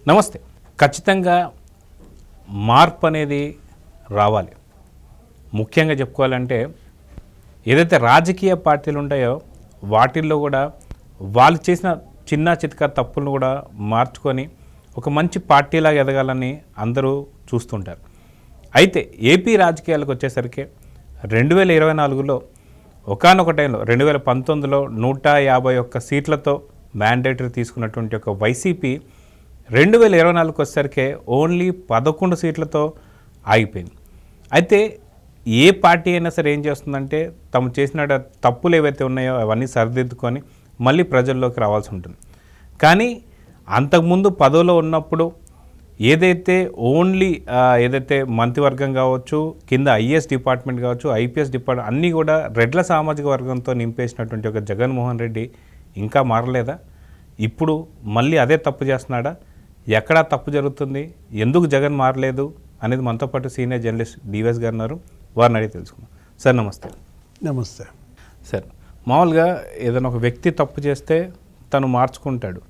నమస్తే. ఖచ్చితంగా మార్పు అనేది రావాలి. ముఖ్యంగా చెప్పుకోవాలంటే ఏదైతే రాజకీయ పార్టీలు ఉంటాయో వాటిల్లో కూడా వాళ్ళు చేసిన చిన్న చితక తప్పులను కూడా మార్చుకొని ఒక మంచి పార్టీలాగా ఎదగాలని అందరూ చూస్తుంటారు. అయితే ఏపీ రాజకీయాలకు వచ్చేసరికి 2024లో ఒకానొక టైంలో 2019లో 151 సీట్లతో మ్యాండేటరీ తీసుకున్నటువంటి ఒక వైసీపీ 2024కి వచ్చేసరికి ఓన్లీ 11 సీట్లతో ఆగిపోయింది. అయితే ఏ పార్టీ అయినా సరే ఏం చేస్తుందంటే తమ చేసిన తప్పులు ఏవైతే ఉన్నాయో అవన్నీ సరిదిద్దుకొని మళ్ళీ ప్రజల్లోకి రావాల్సి ఉంటుంది. కానీ అంతకుముందు పదవిలో ఉన్నప్పుడు ఏదైతే ఓన్లీ ఏదైతే మంత్రివర్గం కావచ్చు, కింద ఐఏఎస్ డిపార్ట్మెంట్ కావచ్చు, ఐపీఎస్ డిపార్ట్మెంట్ అన్నీ కూడా రెడ్ల సామాజిక వర్గంతో నింపేసినటువంటి ఒక జగన్మోహన్ రెడ్డి ఇంకా మారలేదా? ఇప్పుడు మళ్ళీ అదే తప్పు చేస్తున్నాడా? ఎక్కడా తప్పు జరుగుతుంది? ఎందుకు జగన్ మారలేదు అనేది మనతో పాటు సీనియర్ జర్నలిస్ట్ డివిఎస్ గారు ఉన్నారు. వారిని అడిగి తెలుసుకుందాం. సార్ నమస్తే. నమస్తే సార్, మామూలుగా ఏదైనా ఒక వ్యక్తి తప్పు చేస్తే తను మార్చుకుంటాడు.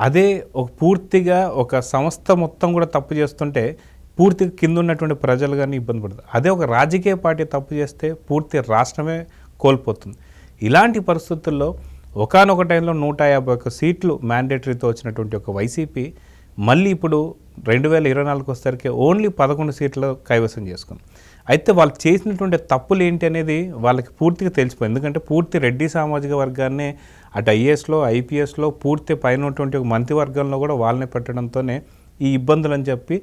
అదే ఒక పూర్తిగా ఒక సంస్థ మొత్తం కూడా తప్పు చేస్తుంటే పూర్తిగా కింద ఉన్నటువంటి ప్రజలు కానీ ఇబ్బంది పడుతుంది. అదే ఒక రాజకీయ పార్టీ తప్పు చేస్తే పూర్తి రాష్ట్రమే కోల్పోతుంది. ఇలాంటి పరిస్థితుల్లో ఒకానొక టైంలో 151 సీట్లు మ్యాండేటరీతో వచ్చినటువంటి ఒక వైసీపీ మళ్ళీ ఇప్పుడు 2024 వచ్చేసరికి ఓన్లీ 11 సీట్లు కైవసం చేసుకుంది. అయితే వాళ్ళు చేసినటువంటి తప్పులు ఏంటి అనేది వాళ్ళకి పూర్తిగా తెలిసిపోయింది. ఎందుకంటే పూర్తి రెడ్డి సామాజిక వర్గాన్ని అటు ఐఏఎస్లో ఐపీఎస్లో పూర్తి పైన ఉన్నటువంటి ఒక మంత్రివర్గంలో కూడా వాళ్ళని పెట్టడంతోనే ఈ ఇబ్బందులు అని చెప్పి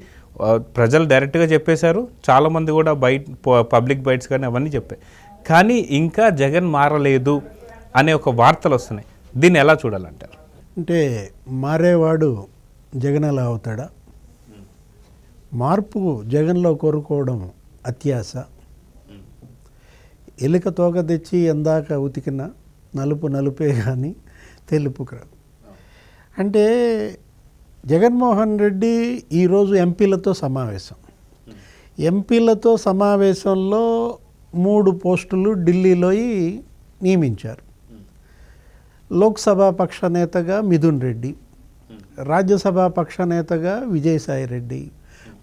ప్రజలు డైరెక్ట్గా చెప్పేశారు. చాలామంది కూడా పబ్లిక్ బైట్స్ కానీ అవన్నీ చెప్పాయి. కానీ ఇంకా జగన్ మారలేదు అనే ఒక వార్తలు వస్తున్నాయి. దీన్ని ఎలా చూడాలంటారు? అంటే మారేవాడు జగన్ ఎలా అవుతాడా? మార్పు జగన్లో కోరుకోవడం అత్యాశ. ఎలుక తోక తెచ్చి ఎందాక ఉతికిన నలుపు నలుపే కానీ తెలుపుకు రాదు. అంటే జగన్మోహన్ రెడ్డి ఈరోజు ఎంపీలతో సమావేశంలో 3 పోస్టులు ఢిల్లీలో నియమించారు. లోక్సభ పక్ష నేతగా మిథున్ రెడ్డి, రాజ్యసభ పక్ష నేతగా విజయసాయి రెడ్డి,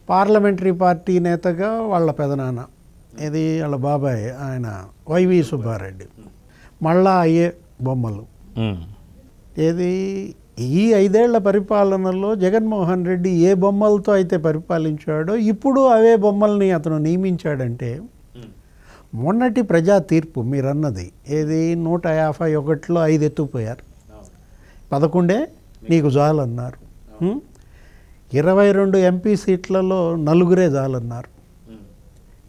పార్లమెంటరీ పార్టీ నేతగా వాళ్ళ పెదనాన్న ఇది వాళ్ళ బాబాయ్ ఆయన వైవి సుబ్బారెడ్డి. మళ్ళా అయ్యే బొమ్మలు. ఏది ఈ 5 ఏళ్ల పరిపాలనలో జగన్మోహన్ రెడ్డి ఏ బొమ్మలతో అయితే పరిపాలించాడో ఇప్పుడు అవే బొమ్మల్ని అతను నియమించాడంటే మొన్నటి ప్రజా తీర్పు మీరన్నది ఏది 151లో 5 ఎత్తుకుపోయారు, 11 నీకు చాలన్నారు. 22 ఎంపీ సీట్లలో 4 చాలన్నారు.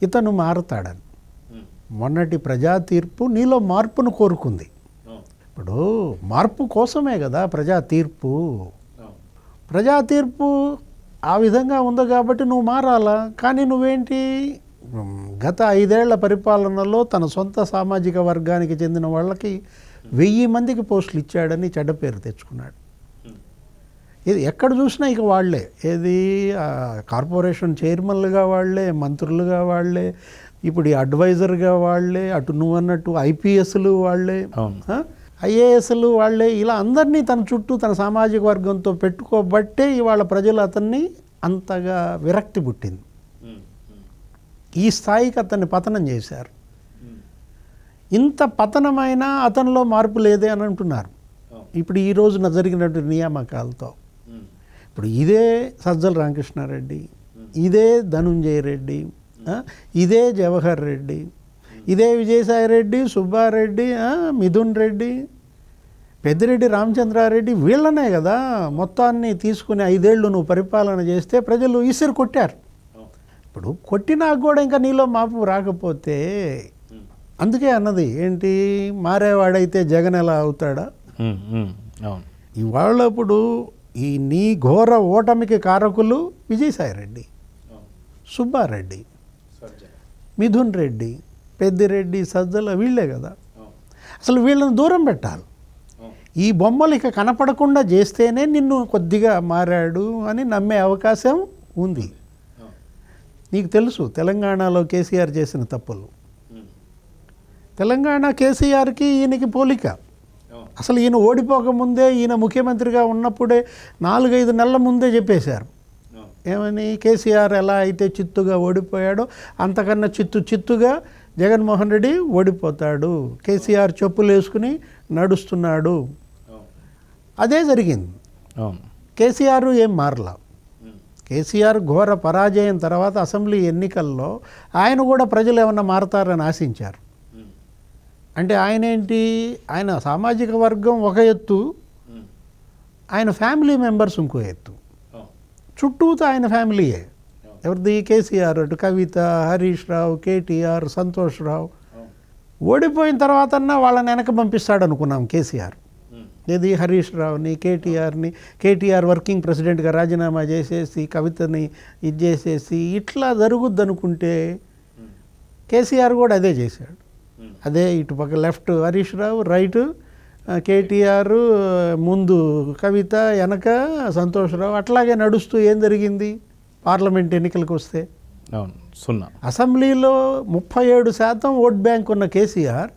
ఇతను మారతాడని మొన్నటి ప్రజా తీర్పు నీలో మార్పును కోరుకుంది. ఇప్పుడు మార్పు కోసమే కదా ప్రజా తీర్పు ఆ విధంగా ఉంది కాబట్టి నువ్వు మారాలా. కానీ నువ్వేంటి గత 5 ఏళ్ల పరిపాలనలో తన సొంత సామాజిక వర్గానికి చెందిన వాళ్ళకి 1000 మందికి పోస్టులు ఇచ్చాడని చెడ్డ పేరు తెచ్చుకున్నాడు. ఇది ఎక్కడ చూసినా ఇక వాళ్లే, ఏది కార్పొరేషన్ చైర్మన్లుగా వాళ్లే, మంత్రులుగా వాళ్లే, ఇప్పుడు అడ్వైజర్గా వాళ్లే, అటు నువ్వు అన్నట్టు ఐపీఎస్లు వాళ్లే, ఐఏఎస్లు వాళ్లే, ఇలా అందరినీ తన చుట్టూ తన సామాజిక వర్గంతో పెట్టుకోబట్టే ఇవాళ ప్రజలు అతన్ని అంతగా విరక్తి పుట్టింది. ఈ స్థాయికి అతన్ని పతనం చేశారు. ఇంత పతనమైనా అతనిలో మార్పు లేదే అని అంటున్నారు. ఇప్పుడు ఈ రోజున జరిగినటువంటి నియామకాలతో ఇప్పుడు ఇదే సజ్జల రామకృష్ణారెడ్డి, ఇదే ధనుంజయ రెడ్డి, ఇదే జవహర్ రెడ్డి, ఇదే విజయసాయి రెడ్డి, సుబ్బారెడ్డి, మిథున్ రెడ్డి, పెద్దిరెడ్డి రామచంద్రారెడ్డి వీళ్ళనే కదా మొత్తాన్ని తీసుకుని 5 ఏళ్ళు నువ్వు పరిపాలన చేస్తే ప్రజలు ఈసిరు కొట్టారు. ఇప్పుడు కొట్టినా కూడా ఇంకా నీలో మార్పు రాకపోతే అందుకే అన్నది ఏంటి, మారేవాడైతే జగన్ ఎలా అవుతాడా? ఇవాళ ఇప్పుడు ఈ నీ ఘోర ఓటమికి కారకులు విజయసాయి రెడ్డి, సుబ్బారెడ్డి, మిథున్ రెడ్డి, పెద్దిరెడ్డి, సజ్జల వీళ్ళే కదా. అసలు వీళ్ళని దూరం పెట్టాలి. ఈ బొమ్మలు ఇక కనపడకుండా చేస్తేనే నిన్ను కొద్దిగా మారాడు అని నమ్మే అవకాశం ఉంది. నీకు తెలుసు తెలంగాణలో కేసీఆర్ చేసిన తప్పులు. తెలంగాణ కేసీఆర్కి ఈయనకి పోలిక. అసలు ఈయన ఓడిపోకముందే, ఈయన ముఖ్యమంత్రిగా ఉన్నప్పుడే 4-5 నెలల ముందే చెప్పేశారు. ఏమని? కేసీఆర్ ఎలా అయితే చిత్తుగా ఓడిపోయాడో అంతకన్నా చిత్తుగా జగన్మోహన్ రెడ్డి ఓడిపోతాడు, కేసీఆర్ చెప్పులు వేసుకుని నడుస్తున్నాడు. అదే జరిగింది. కేసీఆర్ ఏం మారలా. కేసీఆర్ ఘోర పరాజయం తర్వాత అసెంబ్లీ ఎన్నికల్లో ఆయన కూడా ప్రజలు ఏమన్నా మారతారని ఆశించారు. అంటే ఆయన ఏంటి, ఆయన సామాజిక వర్గం ఒక ఎత్తు, ఆయన ఫ్యామిలీ మెంబర్స్ ఇంకో ఎత్తు. చుట్టూతో ఆయన ఫ్యామిలీయే. ఎవరిది? కేసీఆర్, అటు కవిత, హరీష్ రావు, కేటీఆర్, సంతోష్ రావు. ఓడిపోయిన తర్వాతన్నా వాళ్ళని వెనక పంపిస్తాడు అనుకున్నాం కేసీఆర్. ఏది? హరీష్ రావుని, కేటీఆర్ని. కేటీఆర్ వర్కింగ్ ప్రెసిడెంట్గా రాజీనామా చేసేసి కవితని ఇది చేసేసి ఇట్లా జరుగుద్ది అనుకుంటే కేసీఆర్ కూడా అదే చేశాడు. అదే ఇటుపక్క లెఫ్ట్ హరీష్ రావు, రైట్ కేటీఆర్, ముందు కవిత, వెనక సంతోష్ రావు, అట్లాగే నడుస్తూ ఏం జరిగింది? పార్లమెంట్ ఎన్నికలకు వస్తే 0. అసెంబ్లీలో 37% ఓట్ బ్యాంక్ ఉన్న కేసీఆర్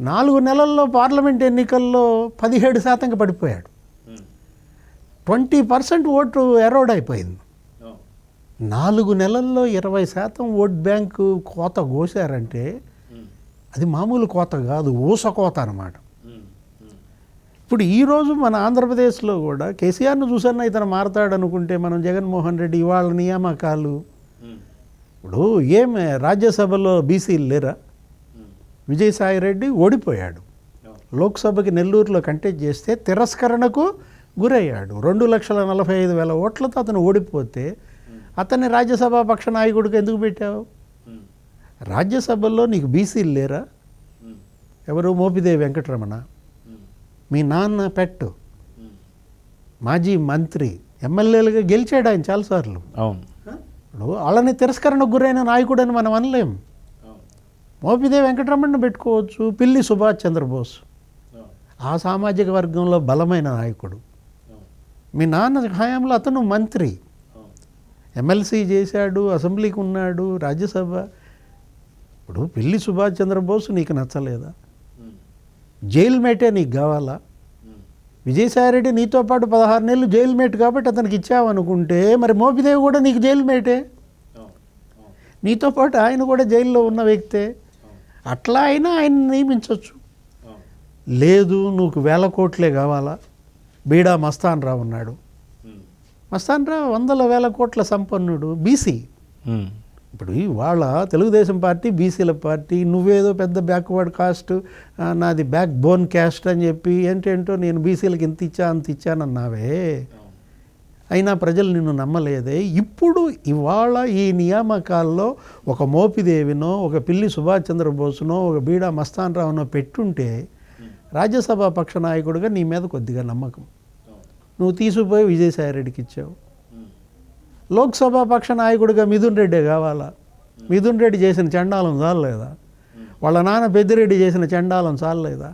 4 నెలల్లో పార్లమెంట్ ఎన్నికల్లో 17%కి పడిపోయాడు. 20% ఓటు ఎరోడ్ అయిపోయింది. 4 నెలల్లో 20% ఓట్ బ్యాంకు కోత కోసారంటే అది మామూలు కోత కాదు, ఊస కోత అన్నమాట. ఇప్పుడు ఈరోజు మన ఆంధ్రప్రదేశ్లో కూడా కేసీఆర్ను చూసన్నా ఇతను మారతాడు అనుకుంటే మనం జగన్మోహన్ రెడ్డి ఇవాళ నియామకాలు, ఇప్పుడు ఏమే రాజ్యసభలో బీసీలు లేరా? విజయసాయి రెడ్డి ఓడిపోయాడు. లోక్సభకి నెల్లూరులో కంటెస్ట్ చేస్తే తిరస్కరణకు గురయ్యాడు. 2,45,000 ఓట్లతో అతను ఓడిపోతే అతన్ని రాజ్యసభ పక్ష నాయకుడికి ఎందుకు పెట్టావు? రాజ్యసభలో నీకు బీసీలు లేరా? ఎవరు? మోపిదేవి వెంకటరమణ, మీ నాన్న పెట్టు, మాజీ మంత్రి, ఎమ్మెల్యేలుగా గెలిచాడు ఆయన చాలాసార్లు. ఇప్పుడు వాళ్ళని తిరస్కరణకు గురైన నాయకుడని మనం అనలేం. మోపిదేవి వెంకటరమణను పెట్టుకోవచ్చు, పిల్లి సుభాష్ చంద్రబోస్ ఆ సామాజిక వర్గంలో బలమైన నాయకుడు. మీ నాన్న హయాంలో అతను మంత్రి, ఎమ్మెల్సీ చేశాడు, అసెంబ్లీకి ఉన్నాడు, రాజ్యసభ. ఇప్పుడు పిల్లి సుభాష్ చంద్రబోస్ నీకు నచ్చలేదా? జైలు మేటే నీకు కావాలా? విజయసాయిరెడ్డి నీతో పాటు 16 నెలలు జైలు మేట్ కాబట్టి అతనికి ఇచ్చావనుకుంటే మరి మోపిదేవి కూడా నీకు జైలు మేటే, నీతో పాటు ఆయన కూడా జైల్లో ఉన్న వ్యక్తే. అట్లా అయినా ఆయన నియమించవచ్చు. లేదు నువ్వు 1,000 కోట్లే కావాలా? బీడా మస్తాన్ రావు ఉన్నాడు. మస్తాన్ రావు 100,000 కోట్ల సంపన్నుడు, బీసీ. ఇప్పుడు ఇవాళ తెలుగుదేశం పార్టీ బీసీల పార్టీ, నువ్వేదో పెద్ద బ్యాక్వర్డ్ కాస్ట్, నాది బ్యాక్ బోన్ క్యాస్ట్ అని చెప్పి ఏంటేంటో నేను బీసీలకు ఇంత ఇచ్చా అంత ఇచ్చానన్నావే, అయినా ప్రజలు నిన్ను నమ్మలేదే. ఇప్పుడు ఇవాళ ఈ నియామకాల్లో ఒక మోపిదేవినో, ఒక పిల్లి సుభాష్ చంద్రబోస్నో, ఒక బీడా మస్తాన్ రావునో పెట్టుంటే రాజ్యసభ పక్ష నాయకుడిగా నీ మీద కొద్దిగా నమ్మకం. నువ్వు తీసుకుపోయి విజయసాయిరెడ్డికి ఇచ్చావు. లోక్సభ పక్ష నాయకుడిగా మిథున్ రెడ్డే కావాలా? మిథున్ రెడ్డి చేసిన చండాలం చాలలేదా? వాళ్ళ నాన్న పెద్దిరెడ్డి చేసిన చండాలం చాలలేదా?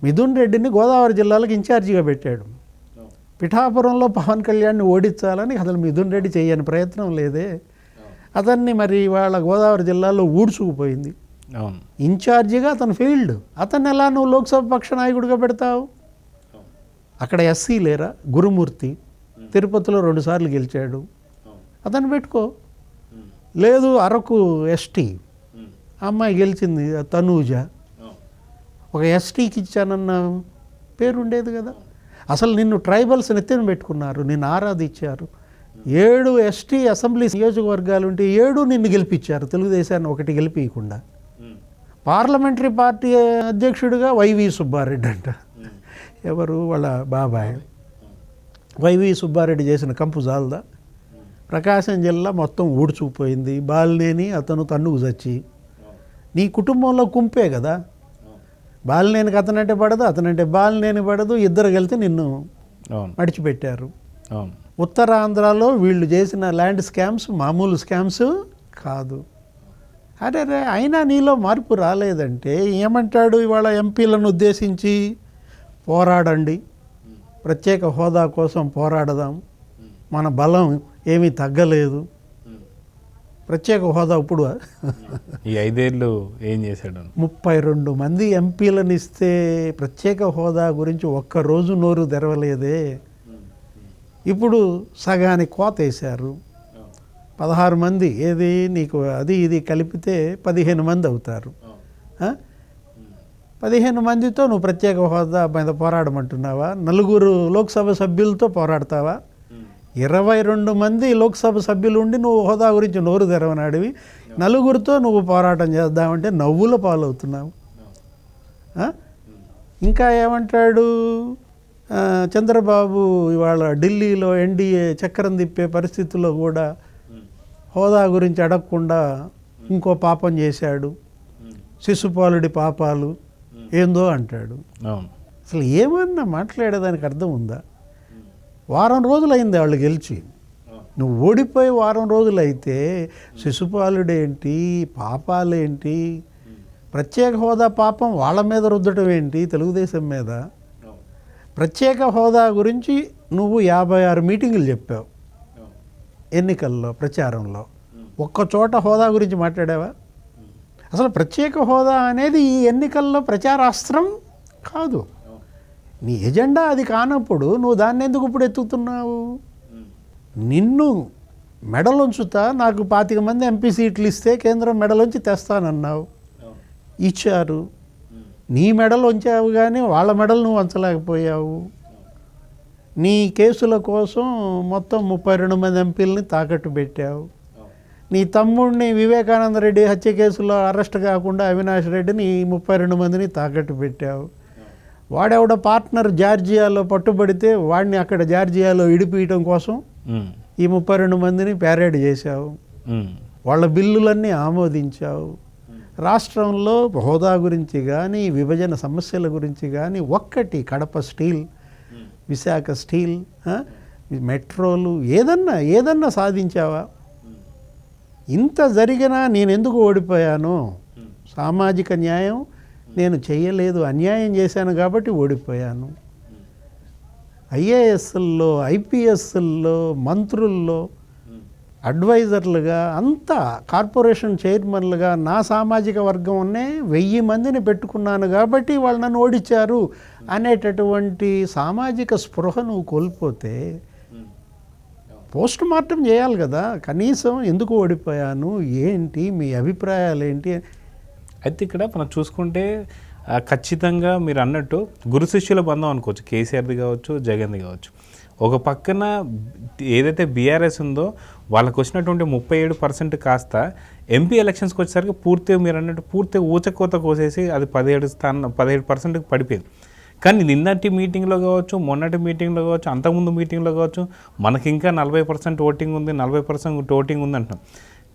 మిథున్ రెడ్డిని గోదావరి జిల్లాలకు ఇన్ఛార్జిగా పెట్టాడు. పిఠాపురంలో పవన్ కళ్యాణ్ని ఓడించాలని అసలు మిథున్ రెడ్డి చేయని ప్రయత్నం లేదే. అతన్ని మరి వాళ్ళ గోదావరి జిల్లాలో ఊడ్చుకుపోయింది. ఇన్ఛార్జిగా అతను ఫెయిల్డ్. అతన్ని ఎలా నువ్వు లోక్సభ పక్ష నాయకుడిగా పెడతావు? అక్కడ ఎస్సీ లేరా? గురుమూర్తి తిరుపతిలో 2 సార్లు గెలిచాడు, అతను పెట్టుకో. లేదు అరకు ఎస్టీ అమ్మాయి గెలిచింది తనూజ, ఒక ఎస్టీకి ఇచ్చానన్న పేరు ఉండేది కదా. అసలు నిన్ను ట్రైబల్స్ నెత్తిన పెట్టుకున్నారు, నిన్ను ఆరాధించారు. 7 ఎస్టీ అసెంబ్లీ నియోజకవర్గాలు ఉంటే 7 నిన్ను గెలిపించారు, తెలుగుదేశాన్ని ఒకటి గెలిపించకుండా. పార్లమెంటరీ పార్టీ అధ్యక్షుడిగా వైవి సుబ్బారెడ్డి అంట, ఎవరు వాళ్ళ బాబాయ్. వైవి సుబ్బారెడ్డి చేసిన కంపు జాలదా? ప్రకాశం జిల్లా మొత్తం ఊడ్చుకుపోయింది. బాలినేని అతను తన్నుకు చచ్చి, నీ కుటుంబంలో కుంపే కదా. బాలినేనికి అతనంటే పడదు, అతనంటే బాలినేని పడదు, ఇద్దరు కలిసి నిన్ను మడిచిపెట్టారు. ఉత్తరాంధ్రలో వీళ్ళు చేసిన ల్యాండ్ స్కామ్స్ మామూలు స్కామ్స్ కాదు. అరే అయినా నీలో మార్పు రాలేదంటే ఏమంటాడు? ఇవాళ ఎంపీలను ఉద్దేశించి పోరాడండి, ప్రత్యేక హోదా కోసం పోరాడదాం, మన బలం ఏమీ తగ్గలేదు. ప్రత్యేక హోదా ఇప్పుడు ఈ 5 ఏళ్ళు ఏం చేశాడు? 32 మంది ఎంపీలను ఇస్తే ప్రత్యేక హోదా గురించి ఒక్కరోజు నోరు తెరవలేదే. ఇప్పుడు సగానికి కోత వేశారు. 16 మంది ఏది నీకు అది ఇది కలిపితే 15 మంది అవుతారు. 15 మందితో నువ్వు ప్రత్యేక హోదా మీద పోరాడమంటున్నావా? 4 లోక్సభ సభ్యులతో పోరాడతావా? 22 మంది లోక్సభ సభ్యులు ఉండి నువ్వు హోదా గురించి నోరు తెరవనాడివి. 4 నువ్వు పోరాటం చేద్దామంటే నవ్వుల పాలవుతున్నావు. ఇంకా ఏమంటాడు చంద్రబాబు, ఇవాళ ఢిల్లీలో ఎన్డీఏ చక్రం తిప్పే పరిస్థితుల్లో కూడా హోదా గురించి అడగకుండా ఇంకో పాపం చేశాడు, శిశుపాలుడి పాపాలు ఏందో అంటాడు. అసలు ఏమన్నా మాట్లాడేదానికి అర్థం ఉందా? వారం రోజులైంది వాళ్ళు గెలిచి, నువ్వు ఓడిపోయి వారం రోజులైతే శిశుపాలుడేంటి, పాపాలేంటి, ప్రత్యేక హోదా పాపం వాళ్ళ మీద రుద్దటం ఏంటి, తెలుగుదేశం మీద. ప్రత్యేక హోదా గురించి నువ్వు 56 మీటింగులు చెప్పావు ఎన్నికల్లో, ప్రచారంలో. ఒక్కచోట హోదా గురించి మాట్లాడావా? అసలు ప్రత్యేక హోదా అనేది ఈ ఎన్నికల్లో ప్రచారాస్త్రం కాదు. నీ ఎజెండా అది కానప్పుడు నువ్వు దాన్ని ఎందుకు ఇప్పుడు ఎత్తుతున్నావు? నిన్ను మెడలుంచుతా, నాకు 25 మంది ఎంపీ సీట్లు ఇస్తే కేంద్రం మెడలోంచి తెస్తానన్నావు, ఇచ్చారు. నీ మెడలు ఉంచావు కానీ వాళ్ళ మెడలు నువ్వు ఉంచలేకపోయావు. నీ కేసుల కోసం మొత్తం 32 మంది ఎంపీలని తాకట్టు పెట్టావు. నీ తమ్ముడిని వివేకానంద రెడ్డి హత్య కేసులో అరెస్ట్ కాకుండా అవినాష్ రెడ్డిని 32 మందిని తాకట్టు పెట్టావు. వాడెవడ పార్ట్నర్ జార్జియాలో పట్టుబడితే వాడిని అక్కడ జార్జియాలో ఇడిపీయటం కోసం ఈ 32 మందిని ప్యారేడ్ చేశావు. వాళ్ళ బిల్లులన్నీ ఆమోదించావు. రాష్ట్రంలో హోదా గురించి కానీ, విభజన సమస్యల గురించి కానీ ఒక్కటి కడప స్టీల్, విశాఖ స్టీల్, మెట్రోలు ఏదన్నా సాధించావా? ఇంత జరిగినా నేను ఎందుకు ఓడిపోయాను? సామాజిక న్యాయం నేను చేయలేదు, అన్యాయం చేశాను కాబట్టి ఓడిపోయాను. ఐఏఎస్ల్లో, ఐపీఎస్ల్లో, మంత్రుల్లో, అడ్వైజర్లుగా, అంతా కార్పొరేషన్ చైర్మన్లుగా నా సామాజిక వర్గంనే 1000 మందిని పెట్టుకున్నాను కాబట్టి వాళ్ళు నన్ను ఓడించారు అనేటటువంటి సామాజిక స్పృహ నువ్వు కోల్పోతే పోస్ట్ మార్టం చేయాలి కదా. కనీసం ఎందుకు ఓడిపోయాను, ఏంటి మీ అభిప్రాయాలు ఏంటి? అయితే ఇక్కడ మనం చూసుకుంటే ఖచ్చితంగా మీరు అన్నట్టు గురు శిష్యుల బంధం అనుకోవచ్చు, కేసీఆర్ది కావచ్చు, జగన్ది కావచ్చు. ఒక పక్కన ఏదైతే బీఆర్ఎస్ ఉందో వాళ్ళకు వచ్చినటువంటి 37% కాస్త ఎంపీ ఎలక్షన్స్కి వచ్చేసరికి పూర్తిగా మీరు అన్నట్టు పూర్తిగా ఊచకోత కోసేసి అది 17% పడిపోయింది. కానీ నిన్నటి మీటింగ్లో కావచ్చు, మొన్నటి మీటింగ్లో కావచ్చు, అంతకుముందు మీటింగ్లో కావచ్చు, మనకి ఇంకా 40% ఓటింగ్ ఉంది, 40% ఓటింగ్ ఉంది అంటున్నాం.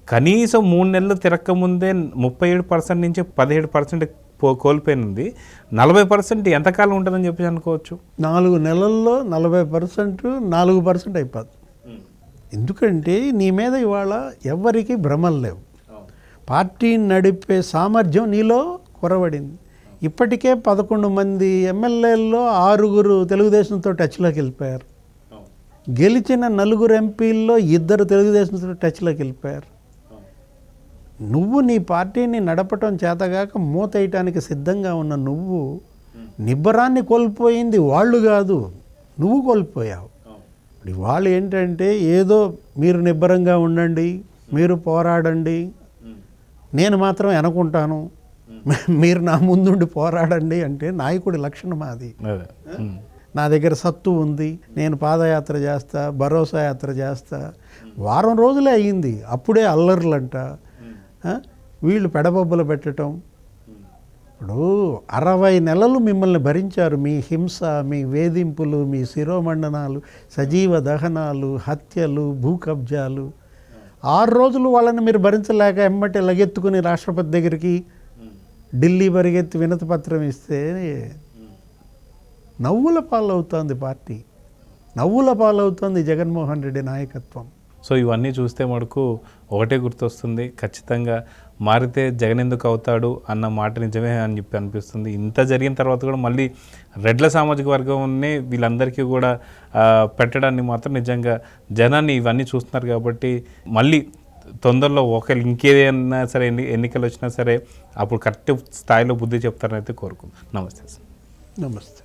కనీసం 3 నెలలు తిరక్కముందే 37% నుంచి 17% కోల్పోయింది. 40% ఎంతకాలం ఉంటుందని చెప్పి అనుకోవచ్చు? 4 నెలల్లో 40% 4% అయిపోతుంది. ఎందుకంటే నీ మీద ఇవాళ ఎవరికి భ్రమలు లేవు. పార్టీని నడిపే సామర్థ్యం నీలో కొరవడింది. ఇప్పటికే 11 మంది ఎమ్మెల్యేల్లో 6 తెలుగుదేశంతో టచ్లోకి వెళ్ళిపోయారు. గెలిచిన 4 ఎంపీల్లో 2 తెలుగుదేశంతో టచ్లోకి వెళ్ళిపోయారు. నువ్వు నీ పార్టీని నడపటం చేతగాక మూతేయటానికి సిద్ధంగా ఉన్న నువ్వు నిబ్బరాన్ని కోల్పోయింది వాళ్ళు కాదు, నువ్వు కోల్పోయావు. ఇప్పుడు వాళ్ళు ఏంటంటే ఏదో మీరు నిబ్బరంగా ఉండండి, మీరు పోరాడండి, నేను మాత్రం అనుకుంటాను, మీరు నా ముందుండి పోరాడండి అంటే నాయకుడి లక్షణం అది. నా దగ్గర సత్తు ఉంది, నేను పాదయాత్ర చేస్తా, భరోసా యాత్ర చేస్తా. వారం రోజులే అయ్యింది, అప్పుడే అల్లర్లంట, వీళ్ళు పెడబొబ్బలు పెట్టడం. ఇప్పుడు 60 నెలలు మిమ్మల్ని భరించారు. మీ హింస, మీ వేధింపులు, మీ శిరోమండనాలు, సజీవ దహనాలు, హత్యలు, భూ కబ్జాలు. 6 రోజులు వాళ్ళని మీరు భరించలేక ఎమ్మటి లగెత్తుకుని రాష్ట్రపతి దగ్గరికి ఢిల్లీ పరిగెత్తి వినతి పత్రం ఇస్తే నవ్వుల పాలవుతోంది పార్టీ, నవ్వుల పాలవుతోంది జగన్మోహన్ రెడ్డి నాయకత్వం. సో ఇవన్నీ చూస్తే మనకు ఒకటే గుర్తొస్తుంది, ఖచ్చితంగా మారితే జగన్ ఎందుకు అవుతాడు అన్న మాట నిజమే అని చెప్పి అనిపిస్తుంది. ఇంత జరిగిన తర్వాత కూడా మళ్ళీ రెడ్ల సామాజిక వర్గంనే వీళ్ళందరికీ కూడా పెట్టడాన్ని మాత్రం నిజంగా జనాన్ని ఇవన్నీ చూస్తున్నారు కాబట్టి మళ్ళీ తొందరలో ఒకవేళ ఇంకేదైనా సరే ఎన్నికలు వచ్చినా సరే అప్పుడు కరెక్ట్ స్థాయిలో బుద్ధి చెప్తారని అయితే కోరుకుందాం. నమస్తే సార్. నమస్తే.